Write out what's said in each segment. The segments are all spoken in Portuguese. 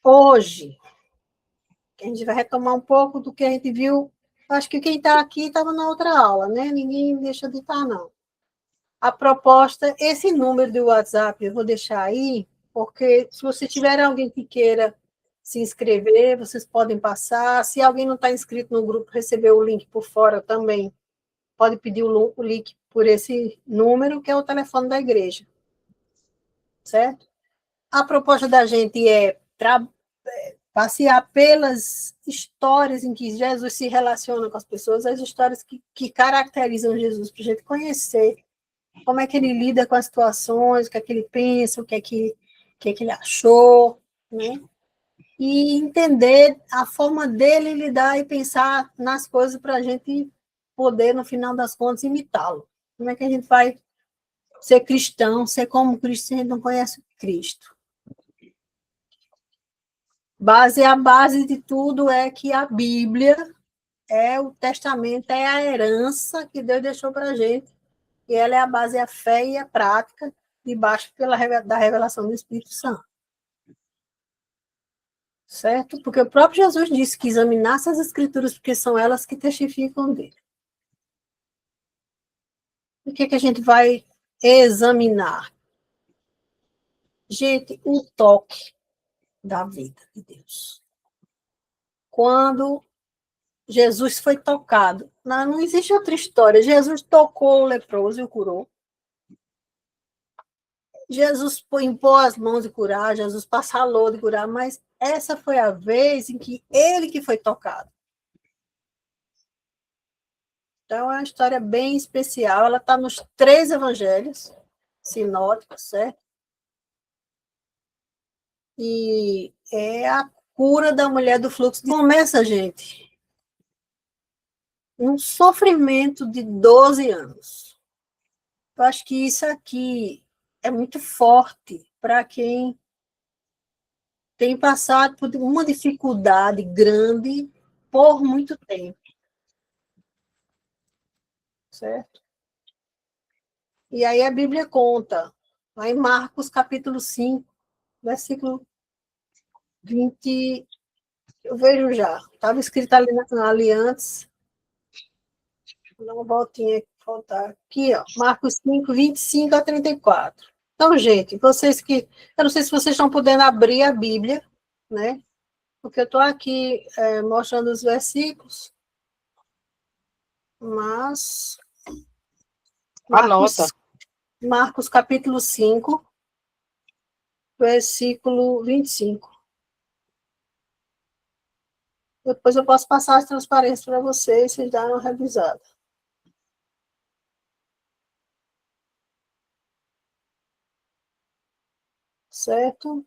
hoje, a gente vai retomar um pouco do que a gente viu. Acho que quem está aqui estava na outra aula, né? Ninguém deixa de estar, não. A proposta, esse número do WhatsApp, eu vou deixar aí, porque se você tiver alguém que queira se inscrever, vocês podem passar. Se alguém não está inscrito no grupo, receber o link por fora também, pode pedir o link por esse número, que é o telefone da igreja. Certo? A proposta da gente é passear pelas histórias em que Jesus se relaciona com as pessoas, as histórias que caracterizam Jesus, para a gente conhecer como é que ele lida com as situações, o que é que ele pensa, o que é que ele achou, né? E entender a forma dele lidar e pensar nas coisas para a gente poder, no final das contas, imitá-lo. Como é que a gente vai ser cristão, ser como Cristo, se a gente não conhece Cristo? A base de tudo é que a Bíblia é o testamento, é a herança que Deus deixou para a gente, e ela é a base, a fé e a prática, debaixo da revelação do Espírito Santo. Certo? Porque o próprio Jesus disse que examinasse as Escrituras, porque são elas que testificam dele. O que a gente vai examinar? Gente, o toque da vida de Deus. Quando Jesus foi tocado, não existe outra história. Jesus tocou o leproso e o curou. Jesus impôs as mãos de curar, Jesus passou de curar, mas essa foi a vez em que ele que foi tocado. Então, é uma história bem especial. Ela está nos 3 evangelhos sinóticos, certo? E é a cura da mulher do fluxo. Começa, gente, um sofrimento de 12 anos. Eu acho que isso aqui é muito forte para quem tem passado por uma dificuldade grande por muito tempo. Certo? E aí a Bíblia conta, lá em Marcos capítulo 5, versículo 20, eu vejo já, estava escrito ali antes, vou dar uma voltinha aqui, faltar aqui, ó, Marcos 5, 25 a 34. Então, gente, vocês que, eu não sei se vocês estão podendo abrir a Bíblia, né, porque eu estou aqui mostrando os versículos, mas Anota. Marcos capítulo 5, versículo 25. Depois eu posso passar as transparências para vocês, vocês darem uma revisada. Certo?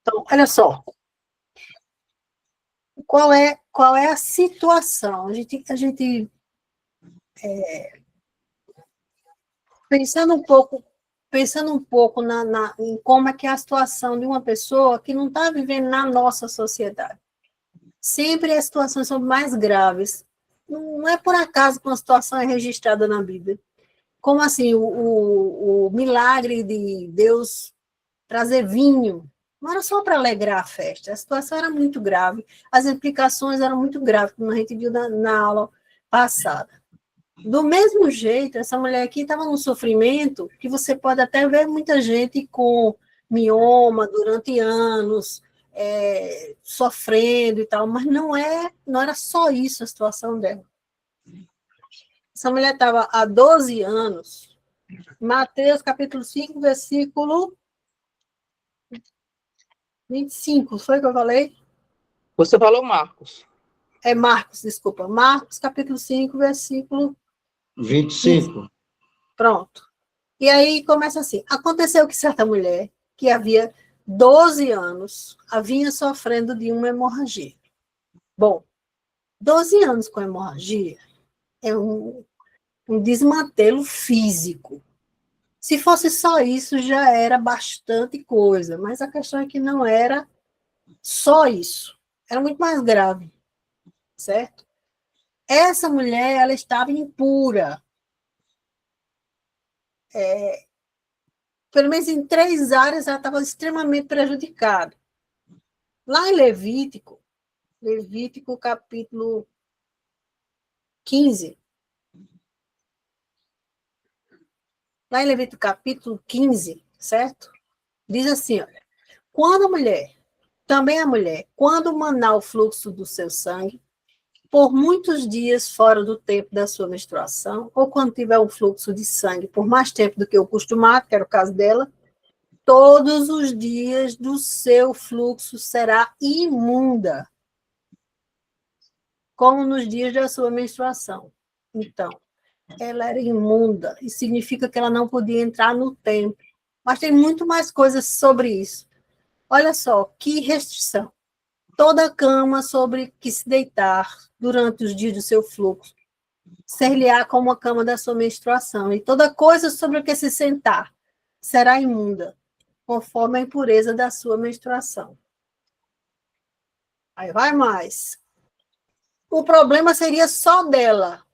Então, olha só. Qual é a situação? A gente pensando um pouco em como é que é a situação de uma pessoa que não está vivendo na nossa sociedade. Sempre as situações são mais graves. Não é por acaso que uma situação é registrada na Bíblia. Como assim, o milagre de Deus trazer vinho, não era só para alegrar a festa, a situação era muito grave, as implicações eram muito graves, como a gente viu na aula passada. Do mesmo jeito, essa mulher aqui estava num sofrimento que você pode até ver muita gente com mioma durante anos, sofrendo e tal, mas não era só isso a situação dela. Essa mulher estava há 12 anos, Mateus capítulo 5, versículo 25, foi o que eu falei? Você falou Marcos. É Marcos, desculpa. Marcos, capítulo 5, versículo 25. Pronto. E aí começa assim. Aconteceu que certa mulher, que havia 12 anos, vinha sofrendo de uma hemorragia. Bom, 12 anos com hemorragia é um desmantelo físico. Se fosse só isso, já era bastante coisa, mas a questão é que não era só isso. Era muito mais grave, certo? Essa mulher, ela estava impura. pelo menos em 3 áreas, ela estava extremamente prejudicada. Lá em Levítico capítulo 15. Lá em Levítico capítulo 15, certo? Diz assim, olha, também a mulher, quando manar o fluxo do seu sangue, por muitos dias fora do tempo da sua menstruação, ou quando tiver um fluxo de sangue por mais tempo do que o costumado, que era o caso dela, todos os dias do seu fluxo será imunda, como nos dias da sua menstruação. Então, ela era imunda, e significa que ela não podia entrar no templo. Mas tem muito mais coisas sobre isso. Olha só, que restrição. Toda cama sobre que se deitar durante os dias do seu fluxo ser-lhe-á como a cama da sua menstruação, e toda coisa sobre o que se sentar será imunda, conforme a impureza da sua menstruação. Aí vai mais. O problema seria só dela,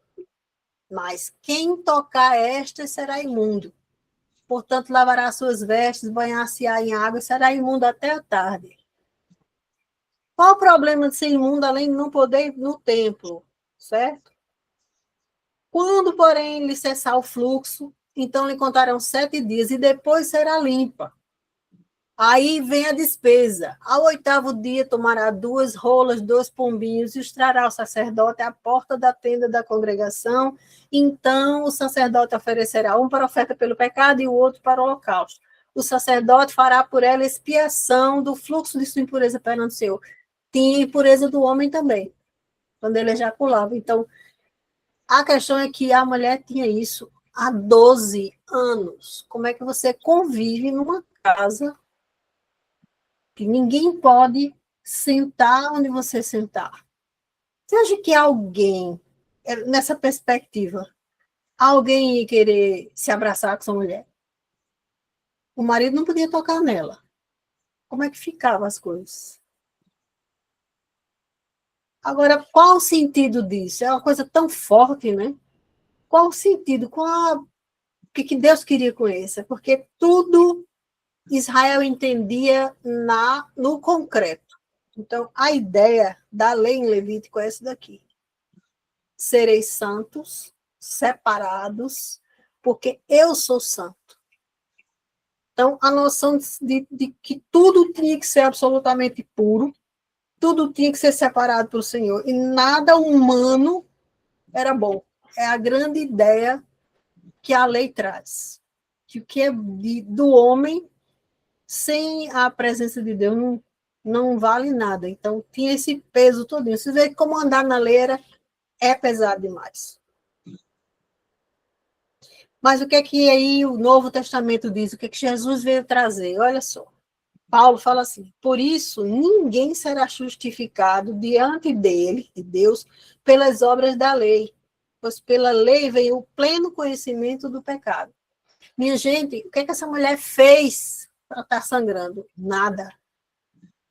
mas quem tocar estas será imundo. Portanto, lavará suas vestes, banhar-se-á em água e será imundo até a tarde. Qual o problema de ser imundo, além de não poder ir no templo, certo? Quando, porém, lhe cessar o fluxo, então lhe contarão 7 dias e depois será limpa. Aí vem a despesa. Ao 8º dia tomará 2 rolas, 2 pombinhos e os trará ao sacerdote à porta da tenda da congregação. Então o sacerdote oferecerá um para oferta pelo pecado e o outro para o holocausto. O sacerdote fará por ela expiação do fluxo de sua impureza perante o Senhor. Tinha impureza do homem também, quando ele ejaculava. Então, a questão é que a mulher tinha isso há 12 anos. Como é que você convive numa casa que ninguém pode sentar onde você sentar? Você acha que alguém, nessa perspectiva, alguém ia querer se abraçar com sua mulher? O marido não podia tocar nela. Como é que ficavam as coisas? Agora, qual o sentido disso? É uma coisa tão forte, né? Qual o sentido? O que Deus queria com isso? Porque tudo Israel entendia no concreto. Então, a ideia da lei em Levítico é essa daqui. Sereis santos, separados, porque eu sou santo. Então, a noção de que tudo tinha que ser absolutamente puro, tudo tinha que ser separado para o Senhor, e nada humano era bom. É a grande ideia que a lei traz. Que o que é do homem, sem a presença de Deus, não vale nada. Então, tinha esse peso todinho. Você vê como andar na lei é pesado demais. Mas o que é que aí o Novo Testamento diz? O que é que Jesus veio trazer? Olha só. Paulo fala assim: por isso ninguém será justificado diante dele, de Deus, pelas obras da lei, pois pela lei veio o pleno conhecimento do pecado. Minha gente, o que é que essa mulher fez para estar sangrando? Nada.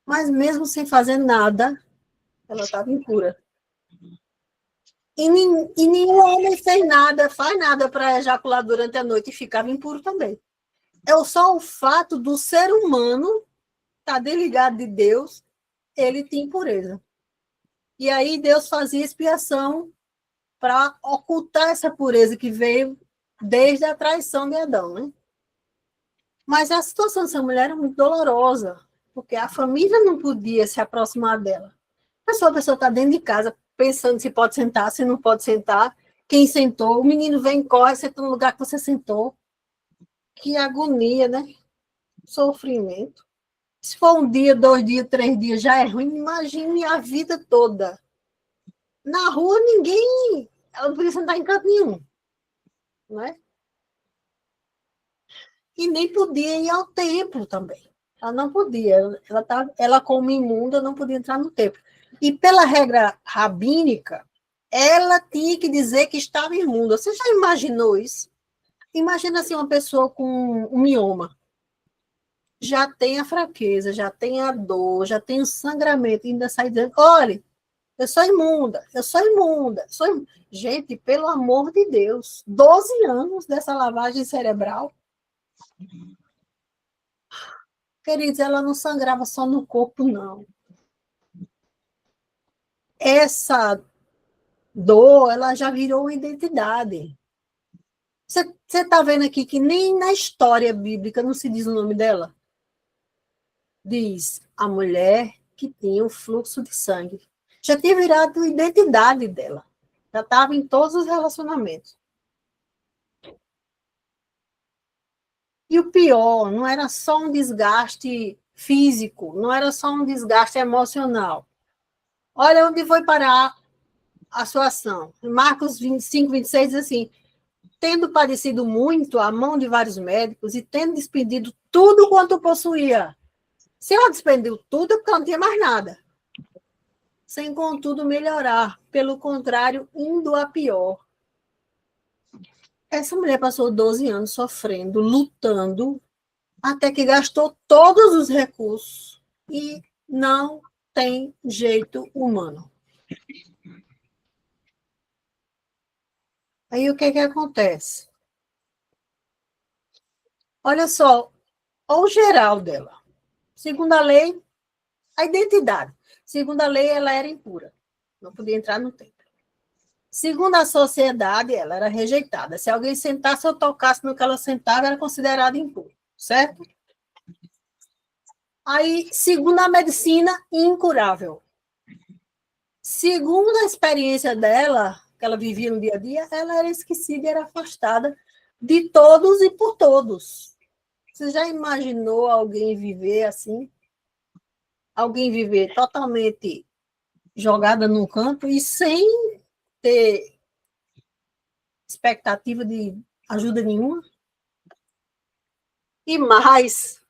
Mas mesmo sem fazer nada, ela estava impura. E nenhum homem faz nada para ejacular durante a noite e ficava impuro também. É só o fato do ser humano estar desligado de Deus, ele tem impureza. E aí Deus fazia expiação para ocultar essa pureza que veio desde a traição de Adão, né? Mas a situação dessa mulher era muito dolorosa, porque a família não podia se aproximar dela. A pessoa está dentro de casa, pensando se pode sentar, se não pode sentar, quem sentou, o menino vem, corre, senta no lugar que você sentou. Que agonia, né? Sofrimento. Se for 1 dia, 2 dias, 3 dias, já é ruim, imagine a vida toda. Na rua, ela não podia sentar em canto nenhum, não é? E nem podia ir ao templo também. Ela não podia. Ela como imunda, não podia entrar no templo. E pela regra rabínica, ela tinha que dizer que estava imunda. Você já imaginou isso? Imagina assim, uma pessoa com um mioma. Já tem a fraqueza, já tem a dor, já tem o sangramento, e ainda sai dizendo: olha, eu sou imunda, eu sou imunda. Gente, pelo amor de Deus, 12 anos dessa lavagem cerebral. Queridos, ela não sangrava só no corpo, não. Essa dor, ela já virou uma identidade. Você está vendo aqui que nem na história bíblica não se diz o nome dela? Diz a mulher que tinha o fluxo de sangue. Já tinha virado identidade dela. Já estava em todos os relacionamentos. E o pior, não era só um desgaste físico, não era só um desgaste emocional. Olha onde foi parar a sua ação. Marcos 25, 26 diz assim: tendo padecido muito à mão de vários médicos e tendo despendido tudo quanto possuía. Se ela despendeu tudo, é porque ela não tinha mais nada. Sem, contudo, melhorar. Pelo contrário, indo a pior. Essa mulher passou 12 anos sofrendo, lutando, até que gastou todos os recursos e não tem jeito humano. Aí o que acontece? Olha só, olha o geral dela. Segundo a lei, a identidade. Segundo a lei, ela era impura. Não podia entrar no templo. Segundo a sociedade, ela era rejeitada. Se alguém sentasse ou tocasse no que ela sentava, era considerada impuro, certo? Aí, segundo a medicina, incurável. Segundo a experiência dela, que ela vivia no dia a dia, ela era esquecida e era afastada de todos e por todos. Você já imaginou alguém viver assim? Alguém viver totalmente jogada num canto e sem ter expectativa de ajuda nenhuma? E mais,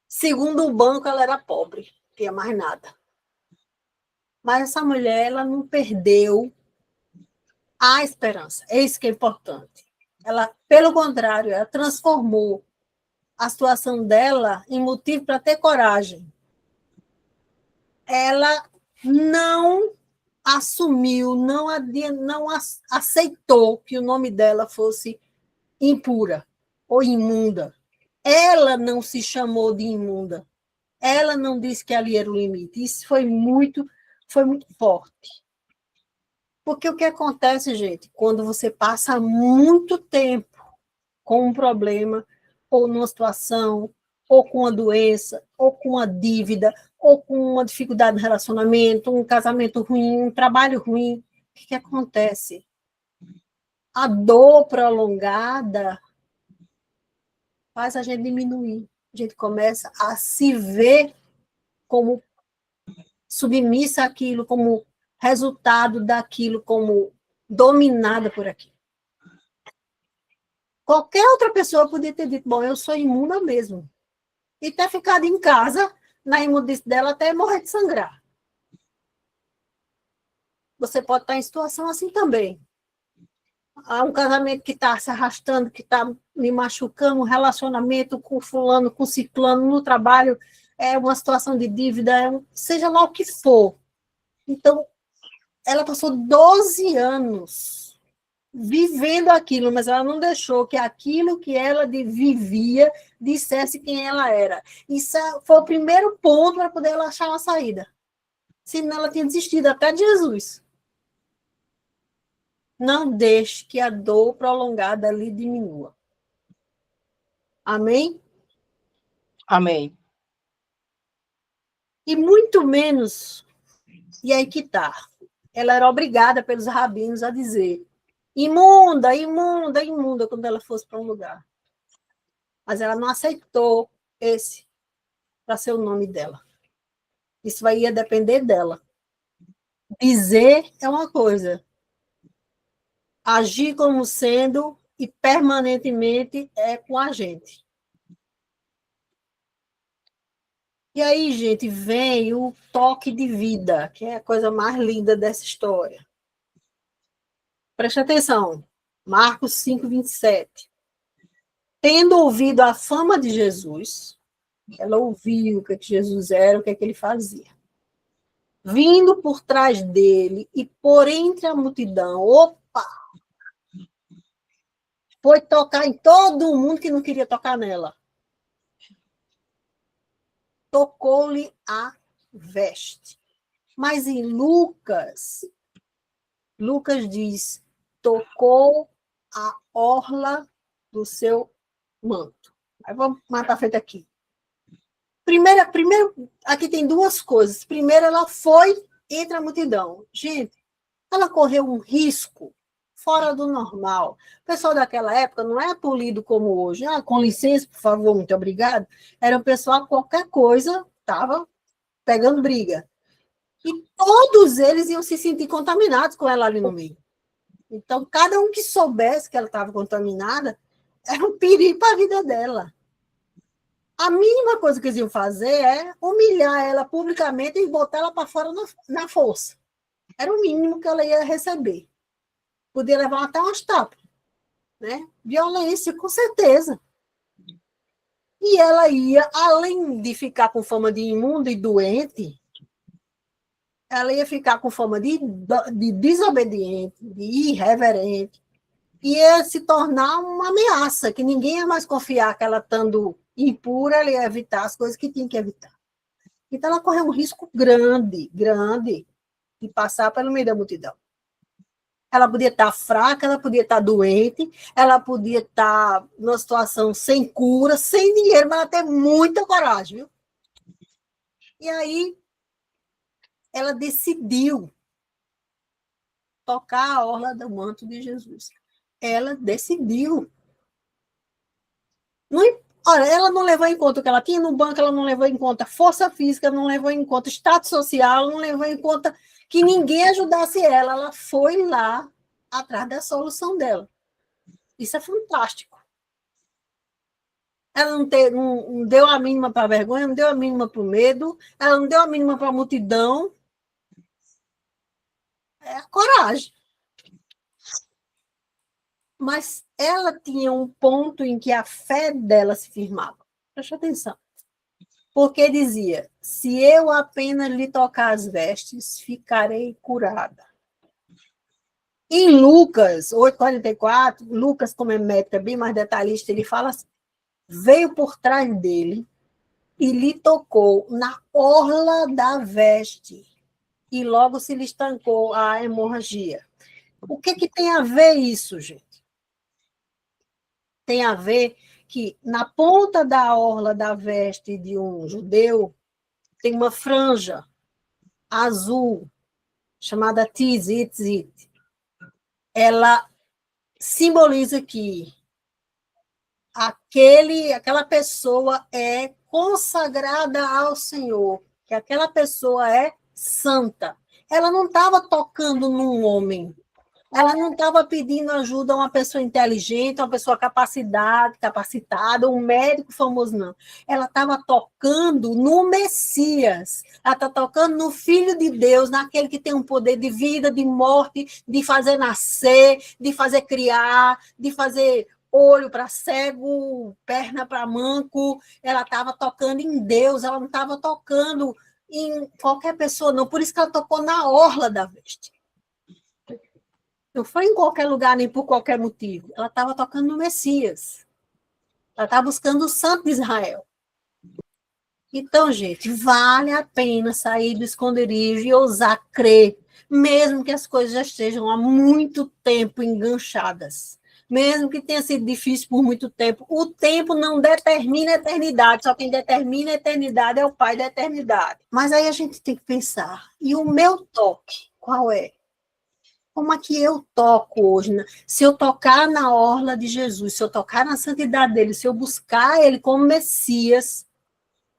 segundo o banco, ela era pobre, não tinha mais nada. Mas essa mulher, ela não perdeu a esperança. É isso que é importante. Ela, pelo contrário, ela transformou a situação dela em motivo para ter coragem. Ela não assumiu, não aceitou que o nome dela fosse impura ou imunda. Ela não se chamou de imunda. Ela não disse que ali era o limite. Isso foi muito forte. Porque o que acontece, gente, quando você passa muito tempo com um problema, ou numa situação, ou com uma doença, ou com uma dívida, ou com uma dificuldade no relacionamento, um casamento ruim, um trabalho ruim, o que acontece? A dor prolongada faz a gente diminuir. A gente começa a se ver como submissa àquilo, como resultado daquilo, como dominada por aquilo. Qualquer outra pessoa podia ter dito, bom, eu sou imunda mesmo. E ter ficado em casa, na imundice dela, até morrer de sangrar. Você pode estar em situação assim também. Há um casamento que está se arrastando, que está me machucando, um relacionamento com fulano, com ciclano, no trabalho, é uma situação de dívida, seja lá o que for. Então, ela passou 12 anos vivendo aquilo, mas ela não deixou que aquilo que ela vivia dissesse quem ela era. Isso foi o primeiro ponto para poder ela achar uma saída. Senão ela tinha desistido até de Jesus. Não deixe que a dor prolongada lhe diminua. Amém? Amém. E muito menos, e aí que está, ela era obrigada pelos rabinos a dizer imunda, imunda, imunda, quando ela fosse para um lugar. Mas ela não aceitou esse para ser o nome dela. Isso vai ia depender dela. Dizer é uma coisa. Agir como sendo e permanentemente é com a gente. E aí, gente, vem o toque de vida, que é a coisa mais linda dessa história. Preste atenção. Marcos 5, 27. Tendo ouvido a fama de Jesus, ela ouviu o que Jesus era, o que ele fazia. Vindo por trás dele e por entre a multidão, opa! Foi tocar em todo mundo que não queria tocar nela. tocou-lhe a veste. Mas em Lucas diz, tocou a orla do seu manto. Aí vamos mais para frente aqui. Primeiro, aqui tem duas coisas. Primeiro, ela foi entre a multidão. Gente, ela correu um risco fora do normal. O pessoal daquela época não é polido como hoje. Com licença, por favor, muito obrigado. Era o pessoal, qualquer coisa, estava pegando briga. E todos eles iam se sentir contaminados com ela ali no meio. Então, cada um que soubesse que ela estava contaminada, era um perigo para a vida dela. A mínima coisa que eles iam fazer é humilhar ela publicamente e botar ela para fora na força. Era o mínimo que ela ia receber. Podia levar até umas tapas, né? Violência, com certeza. E ela ia, além de ficar com fama de imunda e doente, ela ia ficar com fama de desobediente, de irreverente, ia se tornar uma ameaça, que ninguém ia mais confiar que ela estando impura, ela ia evitar as coisas que tinha que evitar. Então, ela correu um risco grande, grande, de passar pelo meio da multidão. Ela podia estar fraca, ela podia estar doente, ela podia estar numa situação sem cura, sem dinheiro, mas ela teve muita coragem, viu? E aí, ela decidiu tocar a orla do manto de Jesus. Ela decidiu. Olha, ela não levou em conta o que ela tinha no banco, ela não levou em conta força física, não levou em conta status social, não levou em conta que ninguém ajudasse ela. Ela foi lá atrás da solução dela. Isso é fantástico. Ela não deu a mínima para a vergonha, não deu a mínima para o medo, ela não deu a mínima para a multidão. É a coragem. Mas ela tinha um ponto em que a fé dela se firmava. Preste atenção. Porque dizia, se eu apenas lhe tocar as vestes, ficarei curada. Em Lucas 8,44, Lucas, como é médico, é bem mais detalhista, ele fala assim, veio por trás dele e lhe tocou na orla da veste e logo se lhe estancou a hemorragia. O que tem a ver isso, gente? Tem a ver que na ponta da orla da veste de um judeu tem uma franja azul chamada tzitzit. Ela simboliza que aquela pessoa é consagrada ao Senhor, que aquela pessoa é santa. Ela não estava tocando num homem, ela não estava pedindo ajuda a uma pessoa inteligente, uma pessoa capacitada, um médico famoso, não. Ela estava tocando no Messias, ela está tocando no Filho de Deus, naquele que tem um poder de vida, de morte, de fazer nascer, de fazer criar, de fazer olho para cego, perna para manco. Ela estava tocando em Deus, ela não estava tocando em qualquer pessoa, não. Por isso que ela tocou na orla da veste. Não foi em qualquer lugar, nem por qualquer motivo. Ela estava tocando no Messias. Ela estava buscando o Santo de Israel. Então, gente, vale a pena sair do esconderijo e ousar crer, mesmo que as coisas já estejam há muito tempo enganchadas. Mesmo que tenha sido difícil por muito tempo. O tempo não determina a eternidade, só quem determina a eternidade é o Pai da eternidade. Mas aí a gente tem que pensar, e o meu toque, qual é? Como é que eu toco hoje? Se eu tocar na orla de Jesus, se eu tocar na santidade dele, se eu buscar ele como Messias,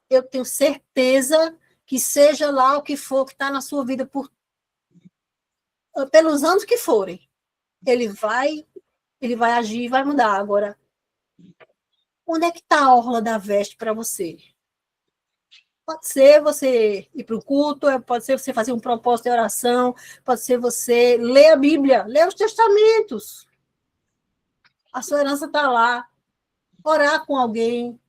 eu tenho certeza que seja lá o que for que está na sua vida pelos anos que forem, ele vai agir e vai mudar. Agora, onde é que está a orla da veste para você? Pode ser você ir para o culto, pode ser você fazer um propósito de oração, pode ser você ler a Bíblia, ler os testamentos. A sua herança está lá. Orar com alguém.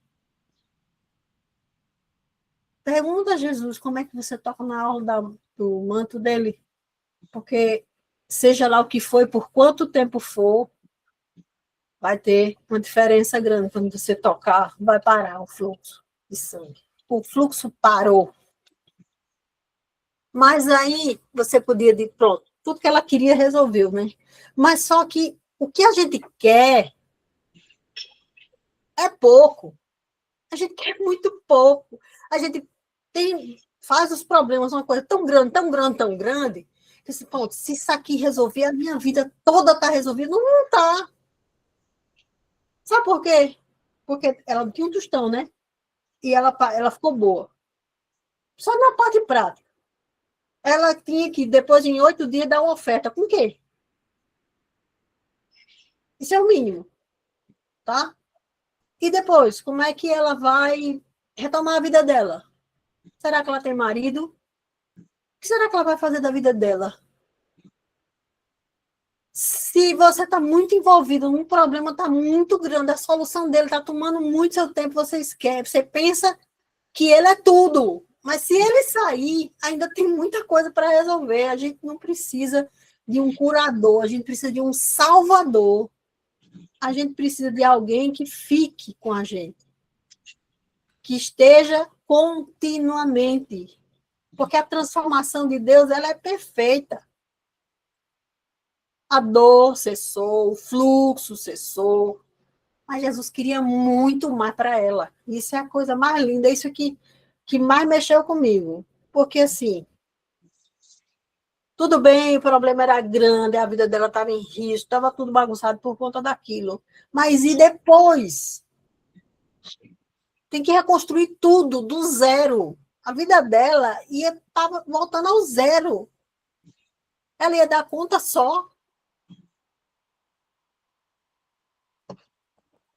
Pergunta a Jesus como é que você toca na orla do manto dele. Porque, seja lá o que for, por quanto tempo for, vai ter uma diferença grande. Quando você tocar, vai parar o fluxo de sangue. o fluxo parou. Mas aí você podia dizer, pronto, tudo que ela queria resolveu, né? Mas só que o que a gente quer é pouco. A gente quer muito pouco. A gente faz os problemas uma coisa tão grande, tão grande, tão grande, que se, pronto, se isso aqui resolver, a minha vida toda está resolvida. Não está. Sabe por quê? Porque ela tinha um tostão, né? E ela ficou boa. Só na parte prática. Ela tinha que, depois, em 8 dias, dar uma oferta. Com o quê? Isso é o mínimo, tá? E depois, como é que ela vai retomar a vida dela? Será que ela tem marido? O que será que ela vai fazer da vida dela? Se você está muito envolvido num problema, está muito grande, a solução dele está tomando muito seu tempo, você esquece, você pensa que ele é tudo. Mas se ele sair, ainda tem muita coisa para resolver. A gente não precisa de um curador, a gente precisa de um salvador. A gente precisa de alguém que fique com a gente, que esteja continuamente. Porque a transformação de Deus, ela é perfeita. A dor cessou, o fluxo cessou, mas Jesus queria muito mais para ela. Isso é a coisa mais linda, isso que mais mexeu comigo. Porque, assim, tudo bem, o problema era grande, a vida dela estava em risco, estava tudo bagunçado por conta daquilo. Mas e depois? Tem que reconstruir tudo, do zero. A vida dela estava voltando ao zero. Ela ia dar conta só.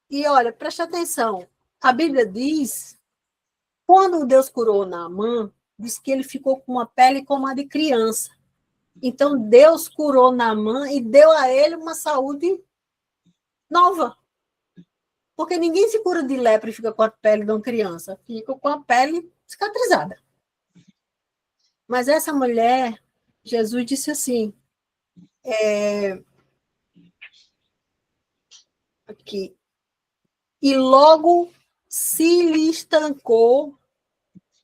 E olha, preste atenção. A Bíblia diz, quando Deus curou Naamã, diz que ele ficou com uma pele como a de criança. Então, Deus curou Naamã e deu a ele uma saúde nova. Porque ninguém se cura de lepra e fica com a pele de uma criança. Fica com a pele cicatrizada. Mas essa mulher, Jesus disse assim, aqui, e logo se lhe estancou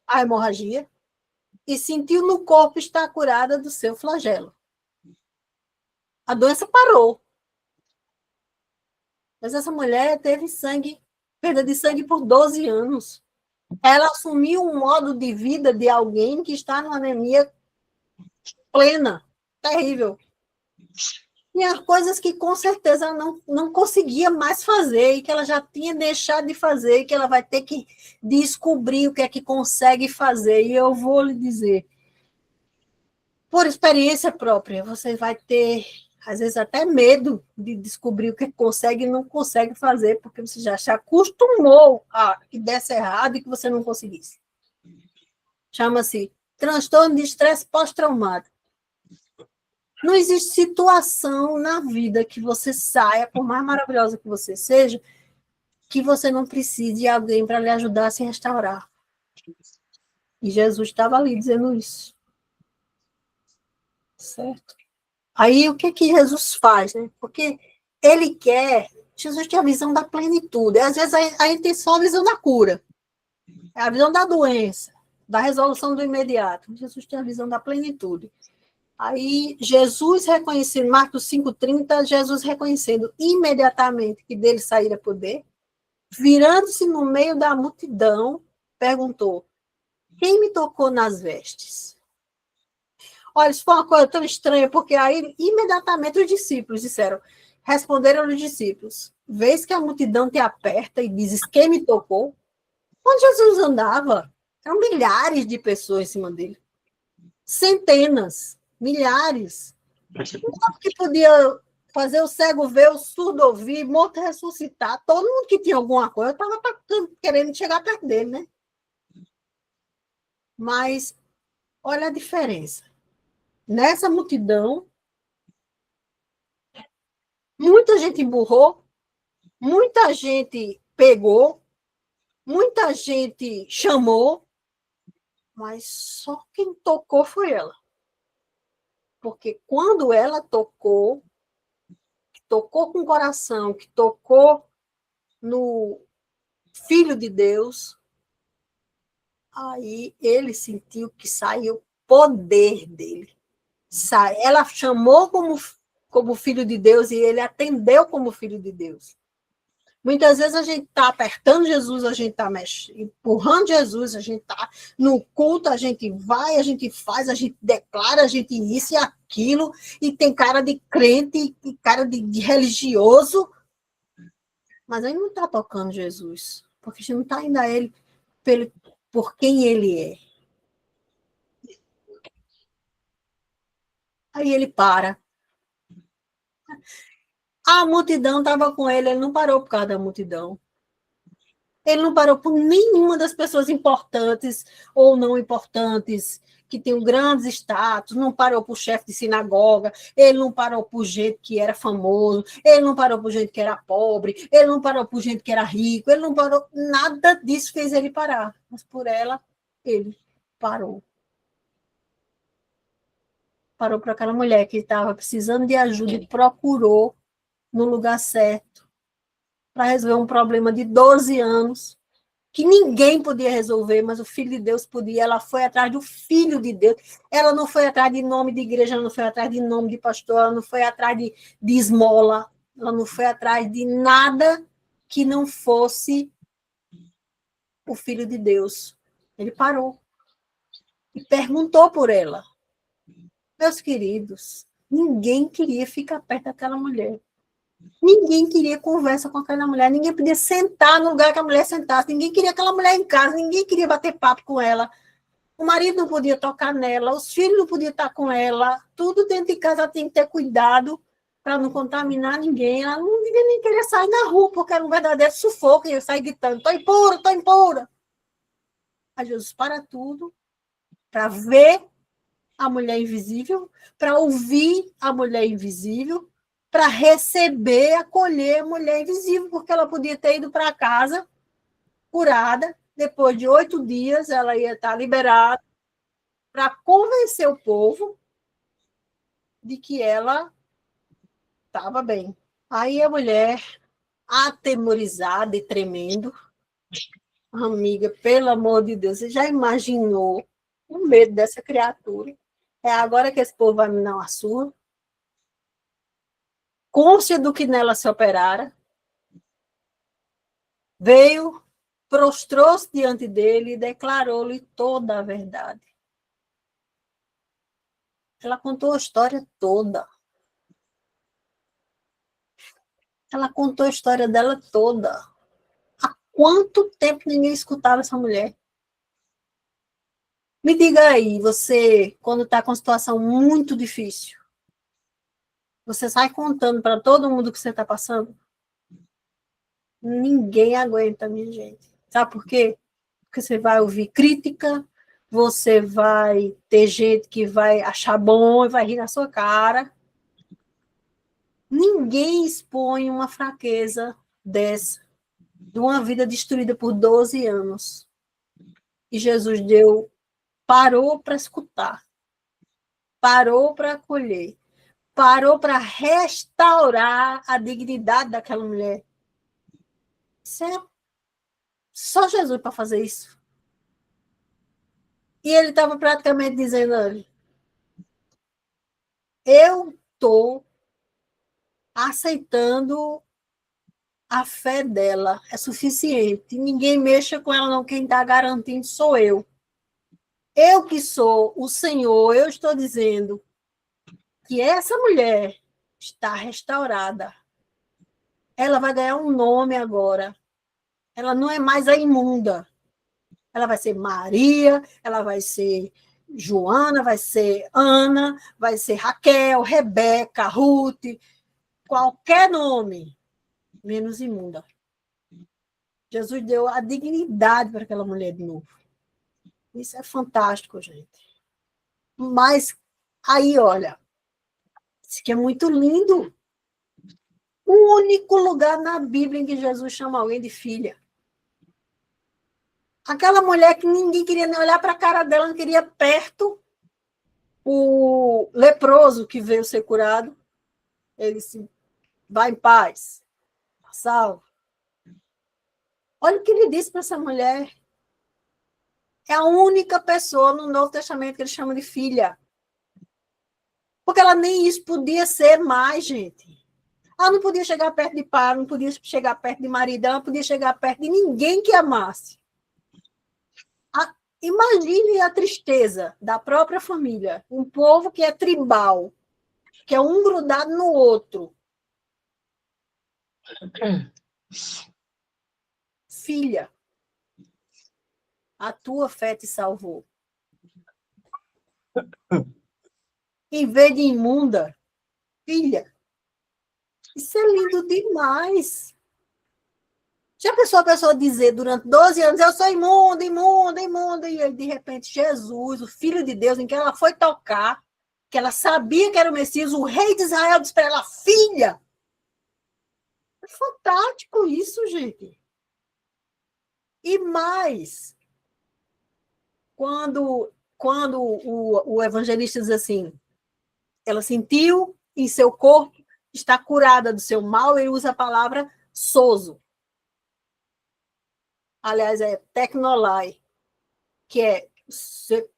a hemorragia e sentiu no corpo estar curada do seu flagelo. A doença parou. Mas essa mulher teve perda de sangue por 12 anos. Ela assumiu um modo de vida de alguém que está numa anemia plena, terrível. E as coisas que com certeza ela não conseguia mais fazer, e que ela já tinha deixado de fazer, e que ela vai ter que descobrir o que é que consegue fazer. E eu vou lhe dizer, por experiência própria, você vai ter, às vezes, até medo de descobrir o que consegue e não consegue fazer, porque você já se acostumou a que desse errado e que você não conseguisse. Chama-se transtorno de estresse pós-traumático. Não existe situação na vida que você saia, por mais maravilhosa que você seja, que você não precise de alguém para lhe ajudar a se restaurar. E Jesus estava ali dizendo isso. Certo? Aí, o que Jesus faz, né? Porque ele quer... Jesus tem a visão da plenitude. Às vezes, a gente tem só a visão da cura. É a visão da doença, da resolução do imediato. Jesus tem a visão da plenitude. Aí, Jesus reconhecendo, Marcos 5,30, Jesus reconhecendo imediatamente que dele saíra poder, virando-se no meio da multidão, perguntou, quem me tocou nas vestes? Olha, isso foi uma coisa tão estranha, porque aí, imediatamente, os discípulos responderam os discípulos, vês que a multidão te aperta e dizes, quem me tocou? Onde Jesus andava, eram milhares de pessoas em cima dele. Centenas, milhares. Um que podia fazer o cego ver, o surdo ouvir, morto ressuscitar. Todo mundo que tinha alguma coisa estava querendo chegar perto dele, né? Mas olha a diferença. Nessa multidão, muita gente emburrou, muita gente pegou, muita gente chamou, mas só quem tocou foi ela. Porque quando ela tocou com o coração, que tocou no Filho de Deus, Aí ele sentiu que saiu poder dele. Ela chamou como filho de Deus e ele atendeu como filho de Deus. Muitas vezes a gente está apertando Jesus, a gente está empurrando Jesus, a gente está no culto, a gente vai, a gente faz, a gente declara, a gente isso e aquilo, e tem cara de crente, e cara de religioso, mas a gente não está tocando Jesus, porque a gente não está indo a ele por quem ele é. Aí ele para. A multidão estava com ele não parou por causa da multidão. Ele não parou por nenhuma das pessoas importantes ou não importantes, que tem um grande status, não parou por chefe de sinagoga, ele não parou por gente que era famoso, ele não parou por gente que era pobre, ele não parou por gente que era rico, ele não parou, nada disso fez ele parar, mas por ela, ele parou. Parou para aquela mulher que estava precisando de ajuda e procurou no lugar certo para resolver um problema de 12 anos, que ninguém podia resolver, mas o Filho de Deus podia. Ela foi atrás do Filho de Deus. Ela não foi atrás de nome de igreja, ela não foi atrás de nome de pastor, ela não foi atrás de esmola, ela não foi atrás de nada que não fosse o Filho de Deus. Ele parou e perguntou por ela. Meus queridos, ninguém queria ficar perto daquela mulher. Ninguém queria conversa com aquela mulher, ninguém podia sentar no lugar que a mulher sentasse, ninguém queria aquela mulher em casa, ninguém queria bater papo com ela. O marido não podia tocar nela, os filhos não podiam estar com ela, tudo dentro de casa tem que ter cuidado para não contaminar ninguém. Ela não devia nem querer sair na rua, porque era um verdadeiro sufoco, e eu saí gritando, estou impura, estou impura. Aí Jesus para tudo, para ver a mulher invisível, para ouvir a mulher invisível, para receber, acolher a mulher invisível, porque ela podia ter ido para casa curada, depois de 8 dias ela ia estar liberada, para convencer o povo de que ela estava bem. Aí a mulher, atemorizada e tremendo, amiga, pelo amor de Deus, você já imaginou o medo dessa criatura? É agora que esse povo vai me dar uma surra? Cônscia do que nela se operara, veio, prostrou-se diante dele e declarou-lhe toda a verdade. Ela contou a história toda. Ela contou a história dela toda. Há quanto tempo ninguém escutava essa mulher? Me diga aí, você, quando está com uma situação muito difícil, você sai contando para todo mundo o que você está passando? Ninguém aguenta, minha gente. Sabe por quê? Porque você vai ouvir crítica, você vai ter gente que vai achar bom e vai rir na sua cara. Ninguém expõe uma fraqueza dessa, de uma vida destruída por 12 anos. E Jesus parou para escutar, parou para acolher, parou para restaurar a dignidade daquela mulher. Isso é só Jesus para fazer isso. E ele estava praticamente dizendo, olha, eu estou aceitando a fé dela, é suficiente. Ninguém mexa com ela, não. Quem está garantindo sou eu. Eu que sou o Senhor, eu estou dizendo que essa mulher está restaurada. Ela vai ganhar um nome agora. Ela não é mais a imunda. Ela vai ser Maria, ela vai ser Joana, vai ser Ana, vai ser Raquel, Rebeca, Ruth, qualquer nome, menos imunda. Jesus deu a dignidade para aquela mulher de novo. Isso é fantástico, gente. Mas aí, olha, isso aqui é muito lindo. O único lugar na Bíblia em que Jesus chama alguém de filha. Aquela mulher que ninguém queria nem olhar para a cara dela, não queria perto. O leproso que veio ser curado, ele disse, vai em paz, salvo. Olha o que ele disse para essa mulher. É a única pessoa no Novo Testamento que ele chama de filha. Porque ela nem isso podia ser mais, gente. Ela não podia chegar perto de pai, não podia chegar perto de marido, ela não podia chegar perto de ninguém que amasse. Imagine a tristeza da própria família. Um povo que é tribal, que é um grudado no outro. Filha, a tua fé te salvou. Em vez de imunda, filha. Isso é lindo demais. Já pensou a pessoa dizer durante 12 anos, eu sou imunda, imunda, imunda, e aí, de repente, Jesus, o Filho de Deus, em que ela foi tocar, que ela sabia que era o Messias, o rei de Israel disse para ela, filha. É fantástico isso, gente. E mais, quando o evangelista diz assim, ela sentiu em seu corpo, está curada do seu mal, ele usa a palavra sozo. Aliás, é tecnolai, que é, você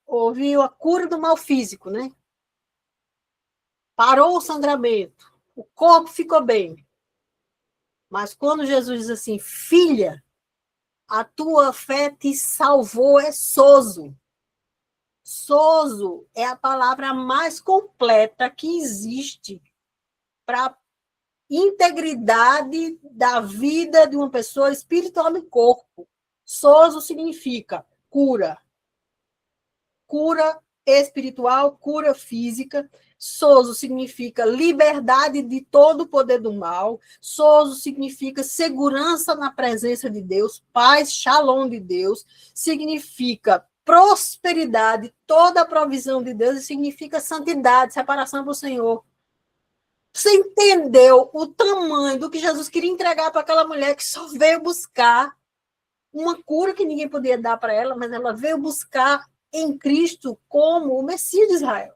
ouviu a cura do mal físico, né? Parou o sangramento, o corpo ficou bem. Mas quando Jesus diz assim, filha, a tua fé te salvou, é sozo. Sozo é a palavra mais completa que existe para integridade da vida de uma pessoa espiritual e corpo. Sozo significa cura. Cura espiritual, cura física. Sozo significa liberdade de todo o poder do mal. Sozo significa segurança na presença de Deus, paz, shalom de Deus. Significa prosperidade, toda a provisão de Deus, e significa santidade, separação para o Senhor. Você entendeu o tamanho do que Jesus queria entregar para aquela mulher que só veio buscar uma cura que ninguém podia dar para ela, mas ela veio buscar em Cristo como o Messias de Israel.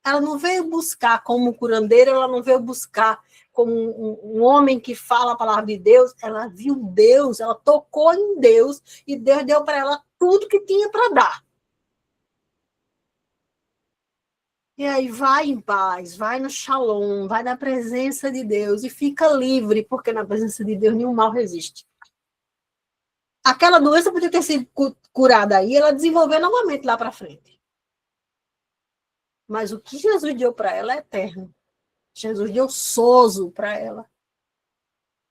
Ela não veio buscar como curandeira, ela não veio buscar como um homem que fala a palavra de Deus, ela viu Deus, ela tocou em Deus e Deus deu para ela tudo que tinha para dar. E aí vai em paz, vai no shalom, vai na presença de Deus e fica livre, porque na presença de Deus nenhum mal resiste. Aquela doença podia ter sido curada aí, ela desenvolveu novamente lá para frente. Mas o que Jesus deu para ela é eterno. Jesus deu sozo para ela,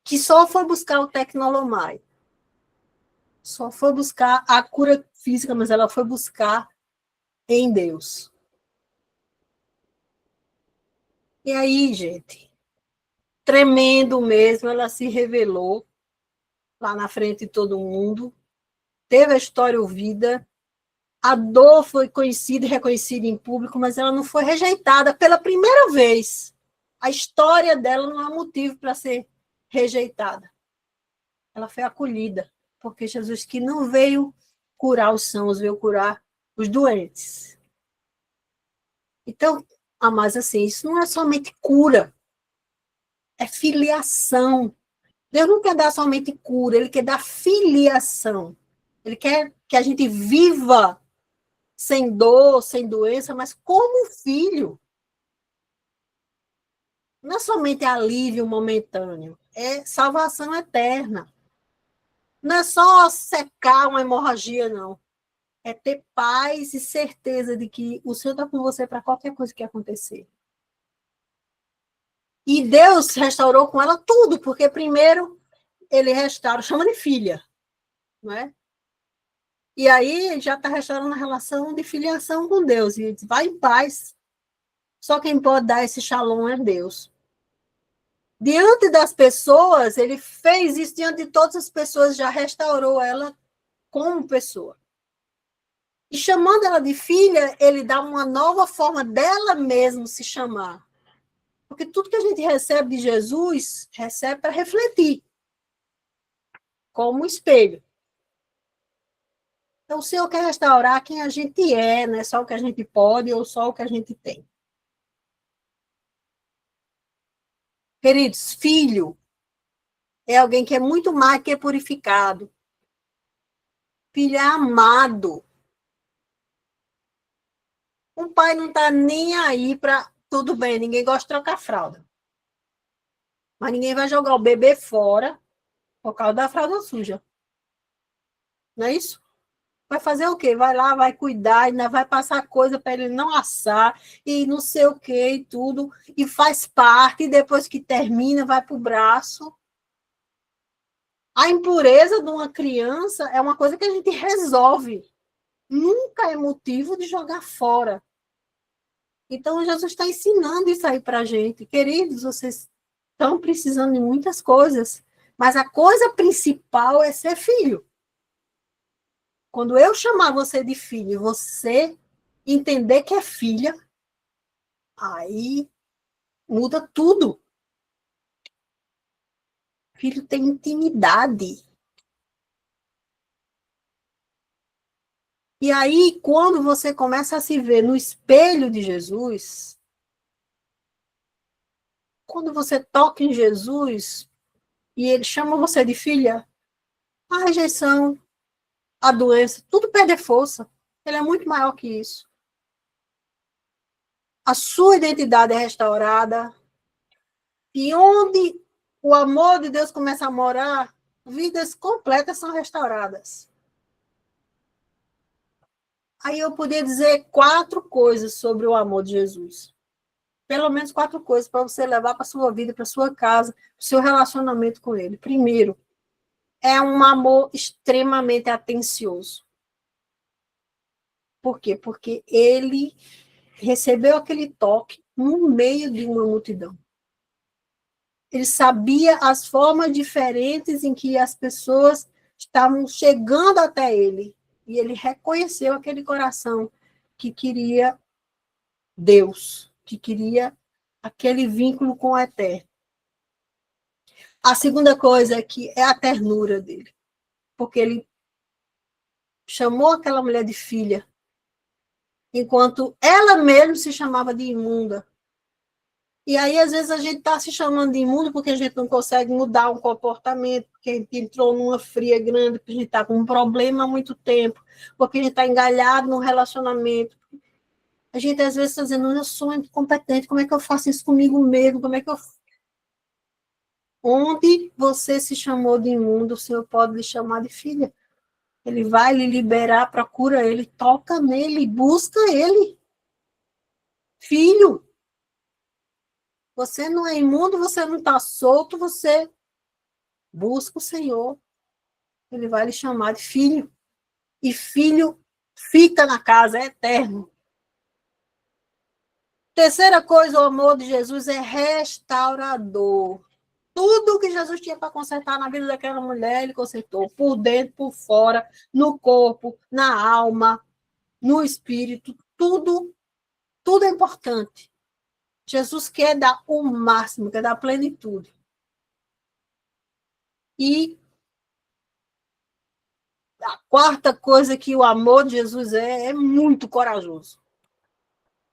que só foi buscar o tecnolomai. Só foi buscar a cura física, mas ela foi buscar em Deus. E aí, gente, tremendo mesmo, ela se revelou lá na frente de todo mundo, teve a história ouvida, a dor foi conhecida e reconhecida em público, mas ela não foi rejeitada pela primeira vez. A história dela não é motivo para ser rejeitada. Ela foi acolhida, porque Jesus que não veio curar os sãos, veio curar os doentes. Então, mas assim, isso não é somente cura, é filiação. Deus não quer dar somente cura, ele quer dar filiação. Ele quer que a gente viva sem dor, sem doença, mas como filho. Não é somente alívio momentâneo, é salvação eterna. Não é só secar uma hemorragia, não. É ter paz e certeza de que o Senhor está com você para qualquer coisa que acontecer. E Deus restaurou com ela tudo, porque primeiro ele restaura, chama de filha, não é? E aí já está restaurando a relação de filiação com Deus. E diz, vai em paz. Só quem pode dar esse shalom é Deus. Diante das pessoas, ele fez isso diante de todas as pessoas, já restaurou ela como pessoa. E chamando ela de filha, ele dá uma nova forma dela mesma se chamar. Porque tudo que a gente recebe de Jesus, recebe para refletir. Como um espelho. Então, o Senhor quer restaurar quem a gente é, não é só o que a gente pode ou só o que a gente tem. Queridos, filho é alguém que é muito mais que purificado. Filho é amado. O pai não está nem aí para... Tudo bem, ninguém gosta de trocar fralda. Mas ninguém vai jogar o bebê fora por causa da fralda suja. Não é isso? Vai fazer o quê? Vai lá, vai cuidar, ainda vai passar coisa para ele não assar, e não sei o quê, e tudo, e faz parte, e depois que termina, vai para o braço. A impureza de uma criança é uma coisa que a gente resolve. Nunca é motivo de jogar fora. Então, Jesus está ensinando isso aí para a gente. Queridos, vocês estão precisando de muitas coisas, mas a coisa principal é ser filho. Quando eu chamar você de filho, você entender que é filha, aí muda tudo. Filho tem intimidade. E aí, quando você começa a se ver no espelho de Jesus, quando você toca em Jesus e ele chama você de filha, a rejeição, a doença, tudo perde força. Ele é muito maior que isso. A sua identidade é restaurada. E onde o amor de Deus começa a morar, vidas completas são restauradas. Aí eu podia dizer 4 coisas sobre o amor de Jesus. Pelo menos 4 coisas para você levar para a sua vida, para a sua casa, para o seu relacionamento com ele. Primeiro, é um amor extremamente atencioso. Por quê? Porque ele recebeu aquele toque no meio de uma multidão. Ele sabia as formas diferentes em que as pessoas estavam chegando até ele. E ele reconheceu aquele coração que queria Deus, que queria aquele vínculo com o Eterno. A segunda coisa aqui é a ternura dele. Porque ele chamou aquela mulher de filha, enquanto ela mesma se chamava de imunda. E aí, às vezes, a gente está se chamando de imundo porque a gente não consegue mudar um comportamento, porque a gente entrou numa fria grande, porque a gente está com um problema há muito tempo, porque a gente está engalhado num relacionamento. A gente, às vezes, está dizendo, eu sou incompetente, como é que eu faço isso comigo mesmo? Como é que eu... Onde você se chamou de imundo, o Senhor pode lhe chamar de filha. Ele vai lhe liberar, procura ele, toca nele, busca ele. Filho, você não é imundo, você não está solto, você busca o Senhor. Ele vai lhe chamar de filho. E filho fica na casa, é eterno. Terceira coisa, o amor de Jesus é restaurador. Tudo que Jesus tinha para consertar na vida daquela mulher, ele consertou. Por dentro, por fora, no corpo, na alma, no espírito. Tudo é importante. Jesus quer dar o máximo, quer dar a plenitude. E a quarta coisa que o amor de Jesus é muito corajoso.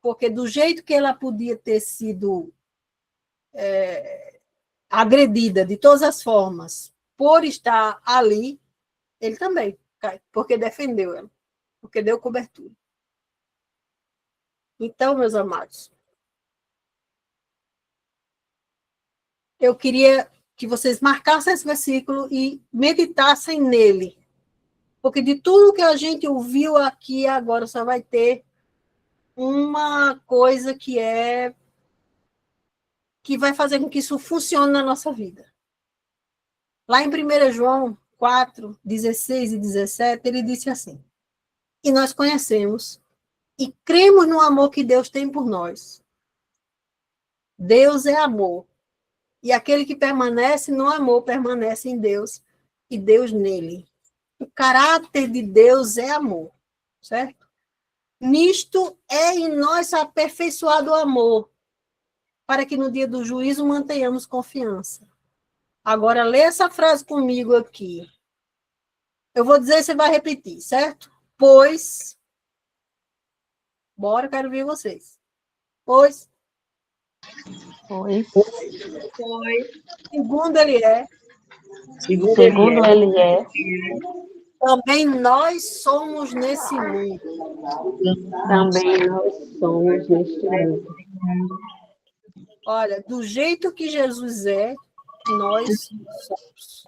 Porque do jeito que ela podia ter sido agredida de todas as formas por estar ali, ele também cai, porque defendeu ela, porque deu cobertura. Então, meus amados, eu queria que vocês marcassem esse versículo e meditassem nele. Porque de tudo que a gente ouviu aqui agora, só vai ter uma coisa que vai fazer com que isso funcione na nossa vida. Lá em 1 João 4, 16 e 17, ele disse assim: e nós conhecemos e cremos no amor que Deus tem por nós. Deus é amor. E aquele que permanece no amor permanece em Deus e Deus nele. O caráter de Deus é amor, certo? Nisto é em nós aperfeiçoado o amor, para que no dia do juízo mantenhamos confiança. Agora, lê essa frase comigo aqui. Eu vou dizer e você vai repetir, certo? Pois. Bora, quero ver vocês. Pois. Foi. Segundo ele é. Segundo ele é. Também nós somos nesse mundo. Também nós somos neste mundo. Olha, do jeito que Jesus é, nós somos.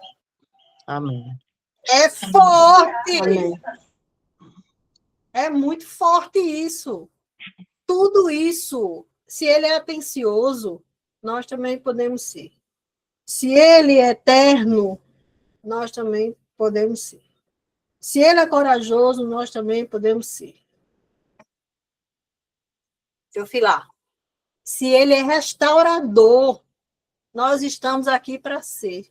Amém. É forte! Amém. É muito forte isso. Tudo isso, se ele é atencioso, nós também podemos ser. Se ele é eterno, nós também podemos ser. Se ele é corajoso, nós também podemos ser. Teofilar, se ele é restaurador, nós estamos aqui para ser.